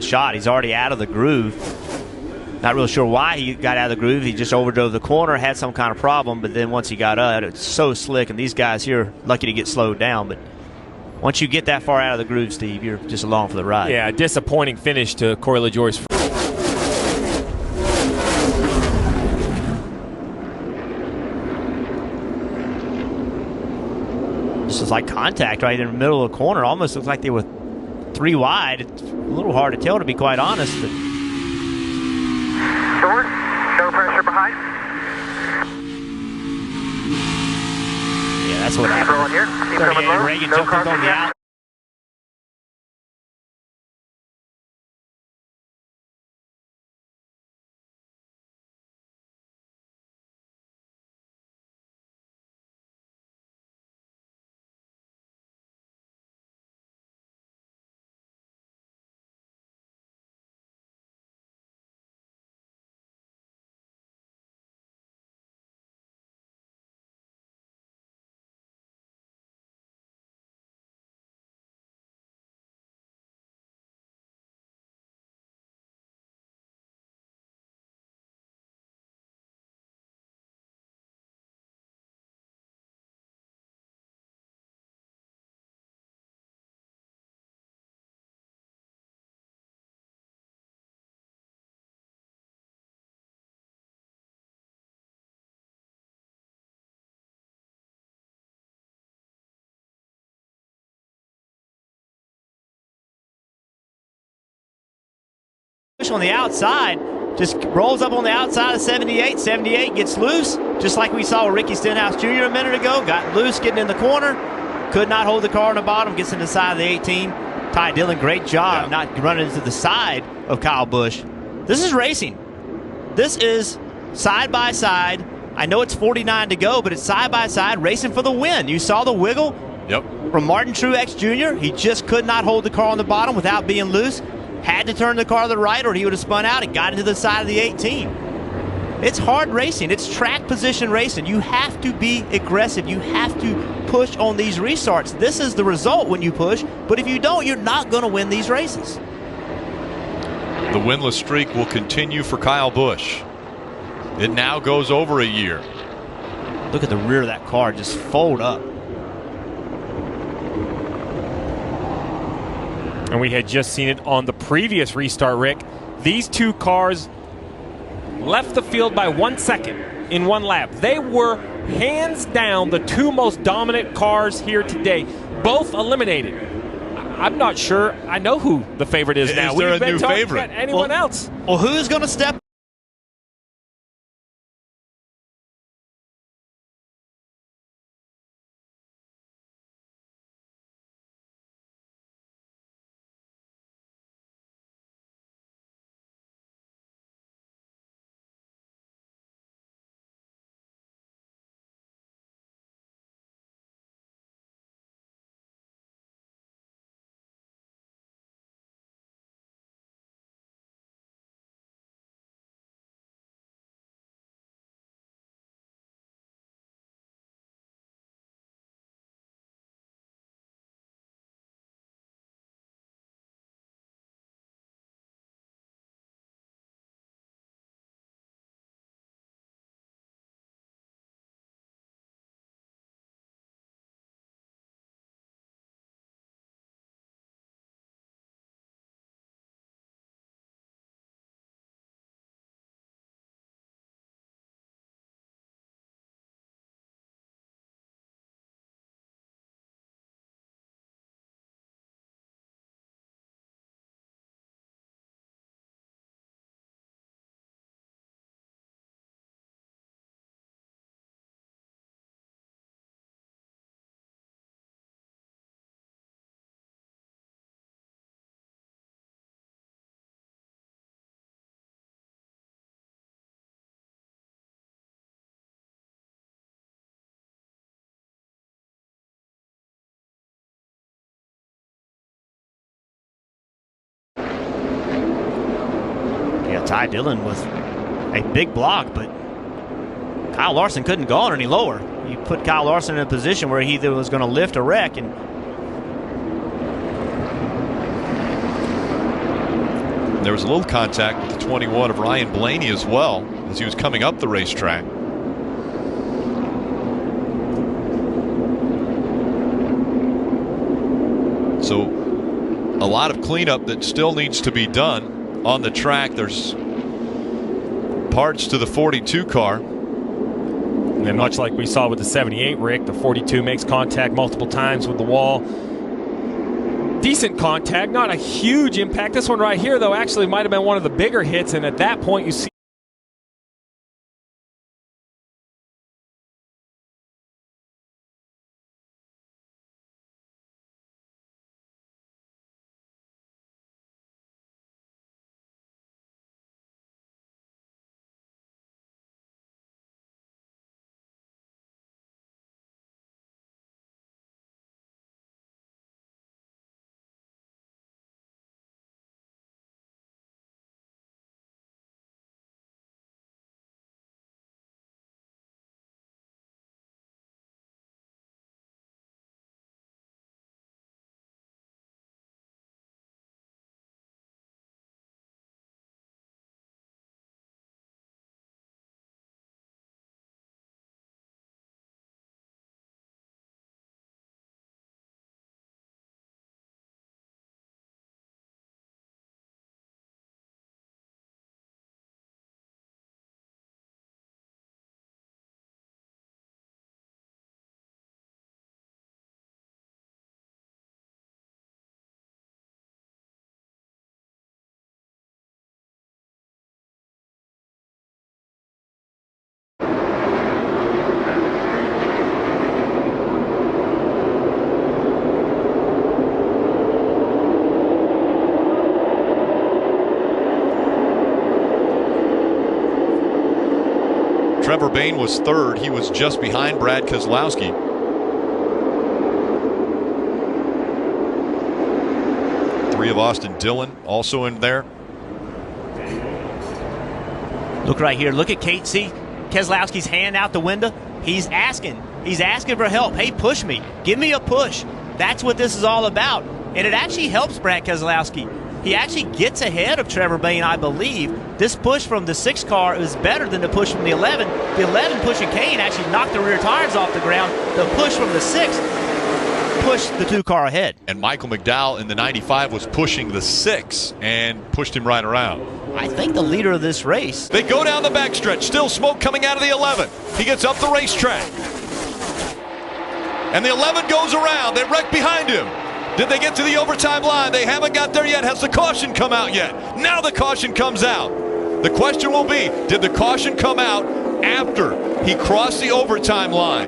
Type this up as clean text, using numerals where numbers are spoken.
shot. He's already out of the groove. Not real sure why he got out of the groove. He just overdrove the corner, had some kind of problem, but then once he got up, it's so slick, and these guys here are lucky to get slowed down. But once you get that far out of the groove, Steve, you're just along for the ride. Yeah, disappointing finish to Corey LaJoy's. This is like contact right in the middle of the corner. Almost looks like they were 3 wide. It's a little hard to tell, to be quite honest. But short, no pressure behind. yeah, that's what happened. Rolling here. Keep coming low. Reagan No jumped up on the out. On the outside, just rolls up on the outside of 78. 78 gets loose, just like we saw with Ricky Stenhouse Jr. a minute ago. Got loose, getting in the corner. Could not hold the car on the bottom, gets in the side of the 18. Ty Dillon, great job not running into the side of Kyle Busch. This is racing. This is side by side. I know it's 49 to go, but it's side by side racing for the win. You saw the wiggle from Martin Truex Jr. He just could not hold the car on the bottom without being loose. Had to turn the car to the right or he would have spun out and got into the side of the 18. It's hard racing. It's track position racing. You have to be aggressive. You have to push on these restarts. This is the result when you push, but if you don't, you're not going to win these races. The winless streak will continue for Kyle Busch. It now goes over a year. Look at the rear of that car just fold up. And we had just seen it on the previous restart, Rick. These two cars left the field by 1 second in one lap. They were hands down the two most dominant cars here today, both eliminated. I'm not sure I know who the favorite is now. Is there a new favorite? Anyone else? Well, who's going to step Ty Dillon with a big block, but Kyle Larson couldn't go on any lower. You put Kyle Larson in a position where he either was going to lift or wreck, and there was a little contact with the 21 of Ryan Blaney as well as he was coming up the racetrack. So a lot of cleanup that still needs to be done on the track. There's parts to the 42 car. And much like we saw with the 78, Rick, the 42 makes contact multiple times with the wall. Decent contact, not a huge impact. This one right here, though, actually might have been one of the bigger hits, and at that point you see Trevor Bayne was third. He was just behind Brad Keselowski. Three of Austin Dillon also in there. Look right here. Look at Kate. See Keselowski's hand out the window. He's asking for help. Hey, push me. Give me a push. That's what this is all about. And it actually helps Brad Keselowski. He actually gets ahead of Trevor Bayne, I believe. This push from the 6 car is better than the push from the 11. The 11 pushing Kane actually knocked the rear tires off the ground. The push from the 6 pushed the 2 car ahead. And Michael McDowell in the 95 was pushing the 6 and pushed him right around. I think the leader of this race. They go down the backstretch. Still smoke coming out of the 11. He gets up the racetrack. And the 11 goes around. They wreck behind him. Did they get to the overtime line? They haven't got there yet. Has the caution come out yet? Now the caution comes out. The question will be, did the caution come out after he crossed the overtime line?